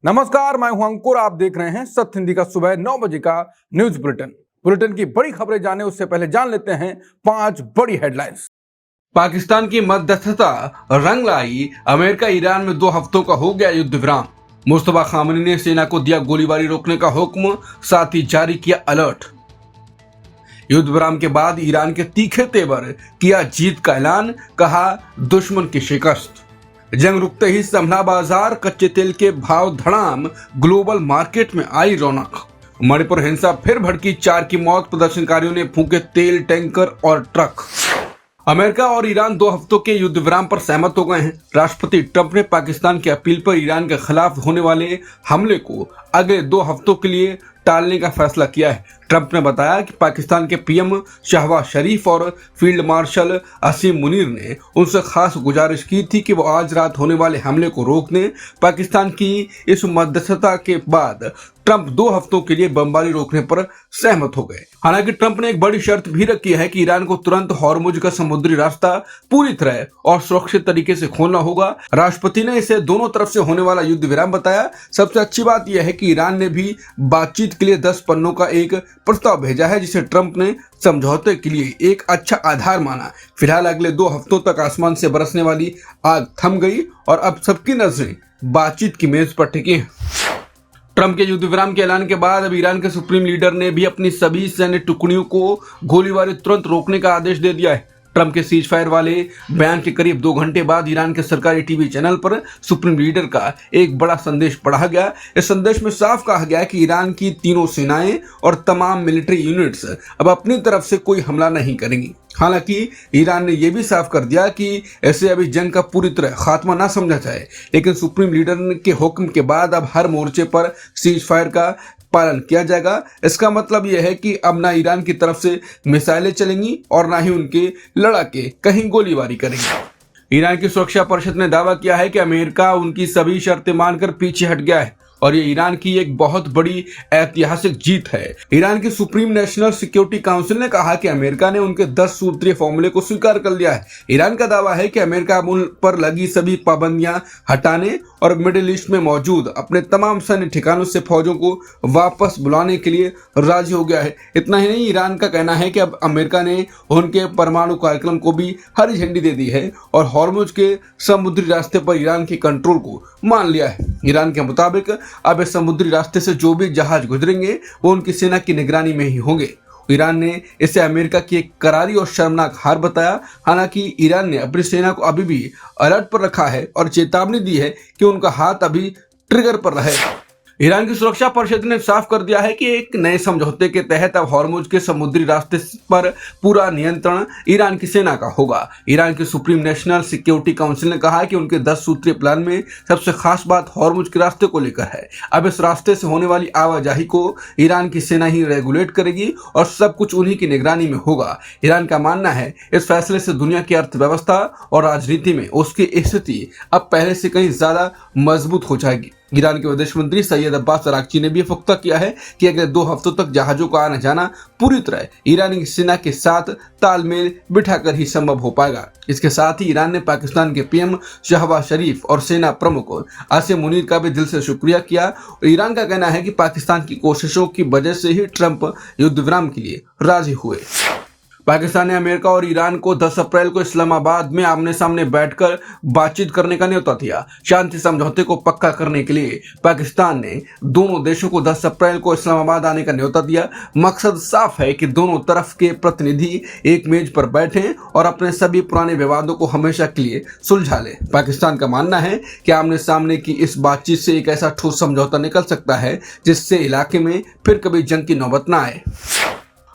नमस्कार, मैं हूं अंकुर। आप देख रहे हैं सत्य हिंदी का सुबह 9 बजे का न्यूज बुलेटिन की बड़ी खबरें जाने उससे पहले जान लेते हैं 5 बड़ी हेडलाइंस। पाकिस्तान की मध्यस्थता रंग लाई। अमेरिका ईरान में 2 हफ्तों का हो गया युद्ध विराम। मुस्तफा खामनी ने सेना को दिया गोलीबारी रोकने का हुक्म, साथ ही जारी किया अलर्ट। युद्ध विराम के बाद ईरान के तीखे तेवर, किया जीत का ऐलान, कहा दुश्मन की शिकस्त। जंग रुकते ही संभला बाजार, कच्चे तेल के भाव धड़ाम, ग्लोबल मार्केट में आई रौनक। मणिपुर हिंसा फिर भड़की, 4 की मौत, प्रदर्शनकारियों ने फूंके तेल टैंकर और ट्रक। अमेरिका और ईरान 2 हफ्तों के युद्ध विराम पर सहमत हो गए हैं। राष्ट्रपति ट्रंप ने पाकिस्तान की अपील पर ईरान के खिलाफ होने वाले हमले को अगले 2 हफ्तों के लिए टालने का फैसला किया है। ट्रंप ने बताया कि पाकिस्तान के पीएम शहबाज शरीफ और फील्ड मार्शल असीम मुनीर ने उनसे खास गुजारिश की थी कि वो आज रात होने वाले हमले को रोक दें। पाकिस्तान की इस मध्यस्थता के बाद ट्रंप 2 हफ्तों के लिए बमबारी रोकने पर सहमत हो गए। हालांकि ट्रंप ने एक बड़ी शर्त भी रखी है कि ईरान को तुरंत हॉर्मुज का समुद्री रास्ता पूरी तरह और सुरक्षित तरीके से खोलना होगा। राष्ट्रपति ने इसे दोनों तरफ से होने वाला युद्ध विराम बताया। सबसे अच्छी बात यह है कि ईरान ने भी बातचीत के लिए 10 पन्नों का एक प्रस्ताव भेजा है, जिसे ट्रंप ने समझौते के लिए एक अच्छा आधार माना। फिलहाल अगले 2 हफ्तों तक आसमान से बरसने वाली आग थम गई और अब सबकी नजरें बातचीत की मेज पर टिकी हैं। ट्रंप के युद्ध विराम के ऐलान के बाद अब ईरान के सुप्रीम लीडर ने भी अपनी सभी सैन्य टुकड़ियों को गोलीबारी तुरंत रोकने का आदेश दे दिया है। ट्रंप के सीज फायर वाले बयान के करीब 2 घंटे बाद ईरान के सरकारी टीवी चैनल पर सुप्रीम लीडर का एक बड़ा संदेश पढ़ा गया। इस संदेश में साफ कहा गया कि ईरान की तीनों सेनाएं और तमाम मिलिट्री यूनिट्स अब अपनी तरफ से कोई हमला नहीं करेंगी। हालांकि ईरान ने यह भी साफ कर दिया कि ऐसे अभी जंग का पूरी तरह खात्मा ना समझा जाए, लेकिन सुप्रीम लीडर के हुक्म के बाद अब हर मोर्चे पर सीज फायर का पालन किया जाएगा। इसका मतलब यह है कि अब ना ईरान की तरफ से मिसाइलें चलेंगी और ना ही उनके लड़ाके कहीं गोलीबारी करेंगे। ईरान की सुरक्षा परिषद ने दावा किया है कि अमेरिका उनकी सभी शर्तें मानकर पीछे हट गया है और ये ईरान की एक बहुत बड़ी ऐतिहासिक जीत है। ईरान की सुप्रीम नेशनल सिक्योरिटी काउंसिल ने कहा कि अमेरिका ने उनके 10 सूत्रीय फॉर्मूले को स्वीकार कर लिया है। ईरान का दावा है कि अमेरिका उन पर लगी सभी पाबंदियां हटाने और मिडिल ईस्ट में मौजूद अपने तमाम सैन्य ठिकानों से फौजों को वापस बुलाने के लिए राजी हो गया है। इतना ही नहीं, ईरान का कहना है कि अब अमेरिका ने उनके परमाणु कार्यक्रम को भी हरी झंडी दे दी है और हॉर्मुज के समुद्री रास्ते पर ईरान के कंट्रोल को मान लिया है। ईरान के मुताबिक अब इस समुद्री रास्ते से जो भी जहाज गुजरेंगे वो उनकी सेना की निगरानी में ही होंगे। ईरान ने इसे अमेरिका की एक करारी और शर्मनाक हार बताया। हालांकि ईरान ने अपनी सेना को अभी भी अलर्ट पर रखा है और चेतावनी दी है कि उनका हाथ अभी ट्रिगर पर रहेगा। ईरान की सुरक्षा परिषद ने साफ कर दिया है कि एक नए समझौते के तहत अब हॉर्मुज के समुद्री रास्ते पर पूरा नियंत्रण ईरान की सेना का होगा। ईरान की सुप्रीम नेशनल सिक्योरिटी काउंसिल ने कहा है कि उनके 10 सूत्रीय प्लान में सबसे खास बात हॉर्मुज के रास्ते को लेकर है। अब इस रास्ते से होने वाली आवाजाही को ईरान की सेना ही रेगुलेट करेगी और सब कुछ उन्हीं की निगरानी में होगा। ईरान का मानना है इस फैसले से दुनिया की अर्थव्यवस्था और राजनीति में उसकी स्थिति अब पहले से कहीं ज्यादा मजबूत हो जाएगी। ईरान के विदेश मंत्री सैयद अब्बास अरागची ने भी पुख्ता किया है कि अगले 2 हफ्तों तक जहाजों का आना जाना पूरी तरह ईरानी सेना के साथ तालमेल बिठाकर ही संभव हो पाएगा। इसके साथ ही ईरान ने पाकिस्तान के पीएम शहबाज शरीफ और सेना प्रमुख असीम मुनीर का भी दिल से शुक्रिया किया। ईरान का कहना है कि पाकिस्तान की कोशिशों की वजह से ही ट्रंप युद्ध विराम के लिए राजी हुए। पाकिस्तान ने अमेरिका और ईरान को 10 अप्रैल को इस्लामाबाद में आमने सामने बैठकर बातचीत करने का न्योता दिया। शांति समझौते को पक्का करने के लिए पाकिस्तान ने दोनों देशों को 10 अप्रैल को इस्लामाबाद आने का न्योता दिया। मकसद साफ है कि दोनों तरफ के प्रतिनिधि एक मेज पर बैठें और अपने सभी पुराने विवादों को हमेशा के लिए सुलझा लें। पाकिस्तान का मानना है कि आमने सामने की इस बातचीत से एक ऐसा ठोस समझौता निकल सकता है जिससे इलाके में फिर कभी जंग की नौबत न आए।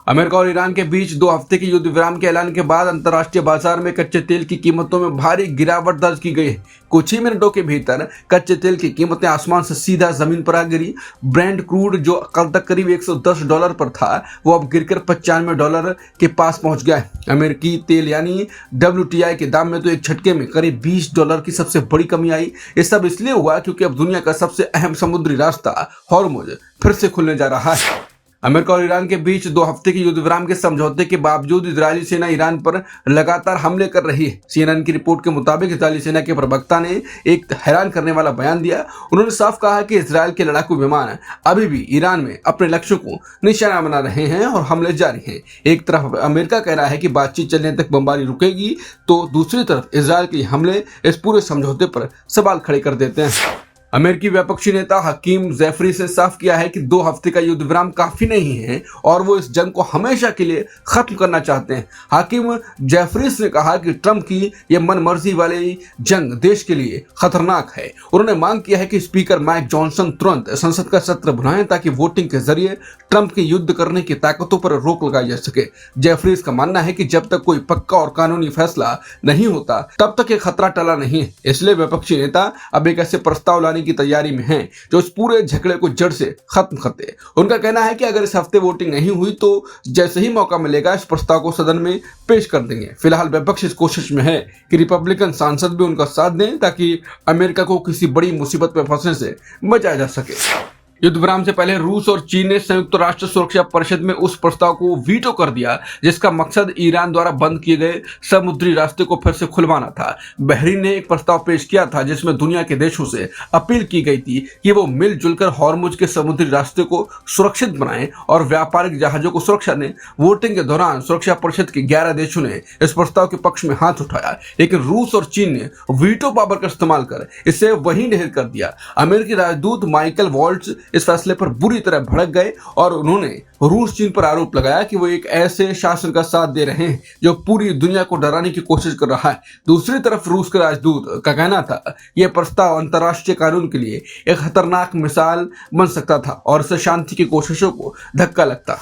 अमेरिका और ईरान के बीच 2 हफ्ते की युद्ध विराम के ऐलान के बाद अंतर्राष्ट्रीय बाजार में कच्चे तेल की कीमतों में भारी गिरावट दर्ज की गई है। कुछ ही मिनटों के भीतर कच्चे तेल की कीमतें आसमान से सीधा जमीन पर आ गिरी। ब्रेंट क्रूड जो कल तक करीब $110 पर था, वो अब गिरकर $95 के पास पहुंच गया है। अमेरिकी तेल यानी WTI के दाम में तो एक झटके में करीब $20 की सबसे बड़ी कमी आई। ये सब इसलिए हुआ क्योंकि अब दुनिया का सबसे अहम समुद्री रास्ता हॉर्मुज फिर से खुलने जा रहा है। अमेरिका और ईरान के बीच 2 हफ्ते की युद्ध विराम के समझौते के बावजूद इजरायली सेना ईरान पर लगातार हमले कर रही है। CNN की रिपोर्ट के मुताबिक इजरायली सेना के प्रवक्ता ने एक हैरान करने वाला बयान दिया। उन्होंने साफ कहा कि इजरायल के लड़ाकू विमान अभी भी ईरान में अपने लक्ष्यों को निशाना बना रहे हैं और हमले जारी हैं। एक तरफ अमेरिका कह रहा है कि बातचीत चलने तक बमबारी रुकेगी, तो दूसरी तरफ इजरायल के हमले इस पूरे समझौते पर सवाल खड़े कर देते हैं। अमेरिकी विपक्षी नेता हकीम जैफरीस ने साफ किया है कि 2 हफ्ते का युद्ध विराम काफी नहीं है और वो इस जंग को हमेशा के लिए खत्म करना चाहते हैं। हकीम जैफरीस ने कहा कि ट्रंप की यह मनमर्जी वाली जंग देश के लिए खतरनाक है। उन्होंने मांग किया है कि स्पीकर माइक जॉनसन तुरंत संसद का सत्र बुलाएं ताकि वोटिंग के जरिए ट्रंप के युद्ध करने की ताकतों पर रोक लगाई जा सके। जैफरीस का मानना है कि जब तक कोई पक्का और कानूनी फैसला नहीं होता तब तक ये खतरा टला नहीं है। इसलिए विपक्षी नेता अब एक ऐसे प्रस्ताव लाने की तैयारी में हैं जो इस पूरे झगड़े को जड़ से खत्म करते हैं। उनका कहना है कि अगर इस हफ्ते वोटिंग नहीं हुई तो जैसे ही मौका मिलेगा इस प्रस्ताव को सदन में पेश कर देंगे। फिलहाल विपक्ष इस कोशिश में है कि रिपब्लिकन सांसद भी उनका साथ दें ताकि अमेरिका को किसी बड़ी मुसीबत में फंसने से बचाया जा सके। युद्ध विराम से पहले रूस और चीन ने संयुक्त राष्ट्र सुरक्षा परिषद में उस प्रस्ताव को वीटो कर दिया जिसका मकसद ईरान द्वारा बंद किए गए समुद्री रास्ते को फिर से खुलवाना था। बहरीन ने एक प्रस्ताव पेश किया था जिसमें दुनिया के देशों से अपील की गई थी कि वो मिलजुल कर हॉर्मुज के समुद्री रास्ते को सुरक्षित बनाएं और व्यापारिक जहाजों को सुरक्षा दें। वोटिंग के दौरान सुरक्षा परिषद के 11 देशों ने इस प्रस्ताव के पक्ष में हाथ उठाया, लेकिन रूस और चीन ने वीटो पावर का इस्तेमाल कर इसे वहीं ढेर कर दिया। अमेरिकी राजदूत माइकल वॉल्ट्ज इस फैसले पर बुरी तरह भड़क गए और उन्होंने रूस चीन पर आरोप लगाया कि वो एक ऐसे शासन का साथ दे रहे हैं जो पूरी दुनिया को डराने की कोशिश कर रहा है। दूसरी तरफ रूस के राजदूत का कहना था यह प्रस्ताव अंतर्राष्ट्रीय कानून के लिए एक खतरनाक मिसाल बन सकता था और इससे शांति की कोशिशों को धक्का लगता।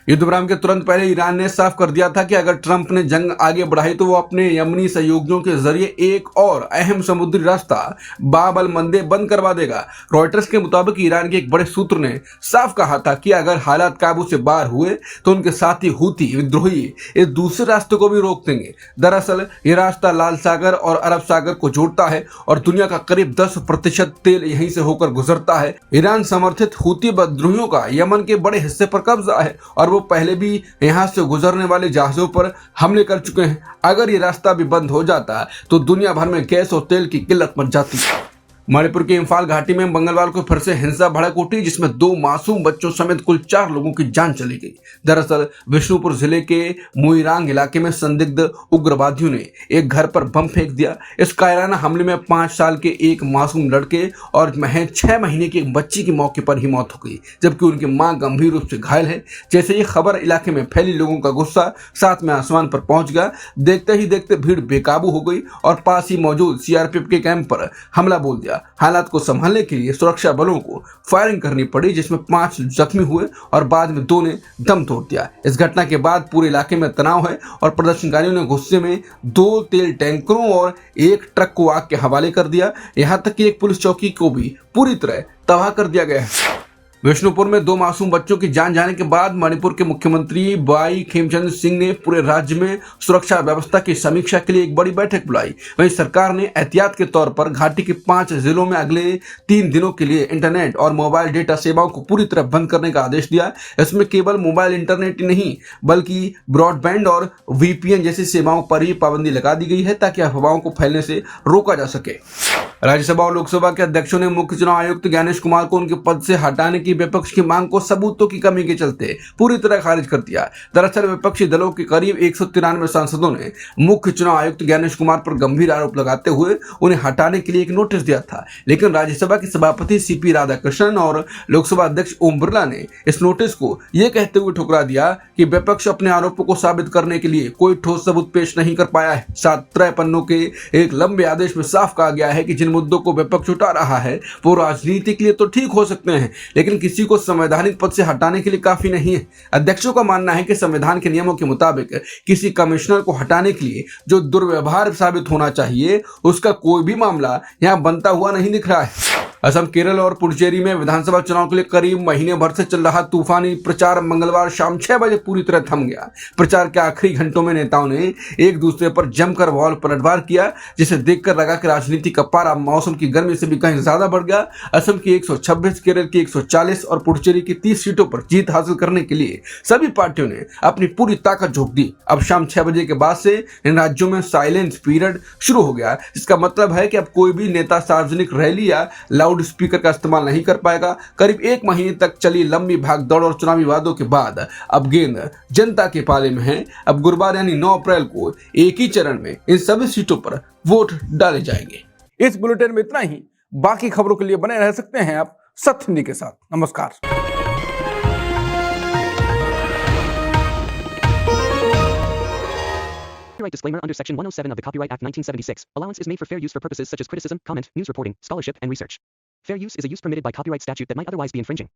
युद्ध विराम के तुरंत पहले ईरान ने साफ कर दिया था कि अगर ट्रंप ने जंग आगे बढ़ाई तो वो अपने यमनी सहयोगियों के जरिए एक और अहम समुद्री रास्ता बाब अल मंदेब बंद करवा देगा। रॉयटर्स के मुताबिक ईरान के एक बड़े सूत्र ने साफ कहा था कि अगर हालात काबू से बाहर हुए तो उनके साथी हूती विद्रोही इस दूसरे रास्ते को भी रोक देंगे। दरअसल ये रास्ता लाल सागर और अरब सागर को जोड़ता है और दुनिया का करीब 10% तेल यहीं से होकर गुजरता है। ईरान समर्थित हूती विद्रोहियों का यमन के बड़े हिस्से पर कब्जा है और पहले भी यहां से गुजरने वाले जहाजों पर हमले कर चुके हैं। अगर ये रास्ता भी बंद हो जाता तो दुनिया भर में गैस और तेल की किल्लत मच जाती। मणिपुर के इम्फाल घाटी में मंगलवार को फिर से हिंसा भड़क उठी जिसमें 2 मासूम बच्चों समेत कुल 4 लोगों की जान चली गई। दरअसल विष्णुपुर जिले के मुईरांग इलाके में संदिग्ध उग्रवादियों ने एक घर पर बम फेंक दिया। इस कायराना हमले में 5 साल के एक मासूम लड़के और महज 6 महीने की एक बच्ची की मौके पर ही मौत हो गई, जबकि उनकी मां गंभीर रूप से घायल है। जैसे ही खबर इलाके में फैली लोगों का गुस्सा साथ में आसमान पर पहुंच गया। देखते ही देखते भीड़ बेकाबू हो गई और पास ही मौजूद सीआरपीएफ के कैंप पर हमला बोल दिया। हालात को संभालने के लिए सुरक्षा बलों को फायरिंग करनी पड़ी जिसमें 5 जख्मी हुए और बाद में 2 ने दम तोड़ दिया। इस घटना के बाद पूरे इलाके में तनाव है और प्रदर्शनकारियों ने गुस्से में 2 तेल टैंकरों और एक ट्रक को आग के हवाले कर दिया। यहां तक कि एक पुलिस चौकी को भी पूरी तरह तबाह कर दिया गया है। विष्णुपुर में 2 मासूम बच्चों की जान जाने के बाद मणिपुर के मुख्यमंत्री बाई खेमचंद सिंह ने पूरे राज्य में सुरक्षा व्यवस्था की समीक्षा के लिए एक बड़ी बैठक बुलाई। वहीं सरकार ने एहतियात के तौर पर घाटी के 5 जिलों में अगले 3 दिनों के लिए इंटरनेट और मोबाइल डेटा सेवाओं को पूरी तरह बंद करने का आदेश दिया। इसमें केवल मोबाइल इंटरनेट ही नहीं बल्कि ब्रॉडबैंड और VPN जैसी सेवाओं पर ही पाबंदी लगा दी गई है ताकि अफवाहों को फैलने से रोका जा सके। राज्यसभा और लोकसभा के अध्यक्षों ने मुख्य चुनाव आयुक्त ज्ञानेश कुमार को उनके पद से हटाने की विपक्ष की मांग को सबूतों की कमी के चलते पूरी तरह खारिज कर दिया। दरअसल विपक्षी दलों के करीब 193 सांसदों ने मुख्य चुनाव आयुक्त ज्ञानेश कुमार पर गंभीर आरोप लगाते हुए उन्हें हटाने के लिए एक नोटिस दिया था, लेकिन राज्यसभा के सभापति CP राधाकृष्णन और लोकसभा अध्यक्ष ओम बिरला ने इस नोटिस को यह कहते हुए ठुकरा दिया कि विपक्ष अपने आरोपों को साबित करने के लिए कोई ठोस सबूत पेश नहीं कर पाया है। 7 पन्नों के एक लंबे आदेश में साफ कहा गया है कि जिन मुद्दों को विपक्ष उठा रहा है वो राजनीति के लिए तो ठीक हो सकते हैं, लेकिन किसी को संवैधानिक पद से हटाने के लिए काफी नहीं है। अध्यक्षों का मानना है कि संविधान के नियमों के मुताबिक किसी कमिश्नर को हटाने के लिए जो दुर्व्यवहार साबित होना चाहिए उसका कोई भी मामला यहां बनता हुआ नहीं दिख रहा है। असम, केरल और पुडुचेरी में विधानसभा चुनाव के लिए करीब महीने भर से चल रहा तूफानी प्रचार मंगलवार शाम 6 बजे पूरी तरह थम गया। प्रचार के आखिरी घंटों में नेताओं ने एक दूसरे पर जमकर वाल पलटवार किया, जिसे देखकर लगा कि राजनीति का पारा मौसम की गर्मी से भी कहीं ज्यादा बढ़ गया। असम की 126, केरल की 140 और पुडुचेरी की 30 सीटों पर जीत हासिल करने के लिए सभी पार्टियों ने अपनी पूरी ताकत झोंक दी। अब शाम 6 बजे के बाद से इन राज्यों में साइलेंस पीरियड शुरू हो गया, जिसका मतलब है कि अब कोई भी नेता सार्वजनिक रैली या लाउड स्पीकर का इस्तेमाल नहीं कर पाएगा। करीब एक महीने तक चली लंबी भागदौड़ और चुनावी वादों के बाद अब गेंद जनता के पाले में है। अब गुरुवार यानी 9 अप्रैल को एक ही चरण में इन सभी सीटों पर वोट डाले जाएंगे। इस बुलेटिन में इतना ही। बाकी खबरों के लिए बने रह सकते हैं आप सत्य हिंदी के साथ। नमस्कार। Copyright disclaimer under Section 107 of the Copyright Act 1976. Allowance is made for fair use for purposes such as criticism, comment, news reporting, scholarship, and research. Fair use is a use permitted by copyright statute that might otherwise be infringing.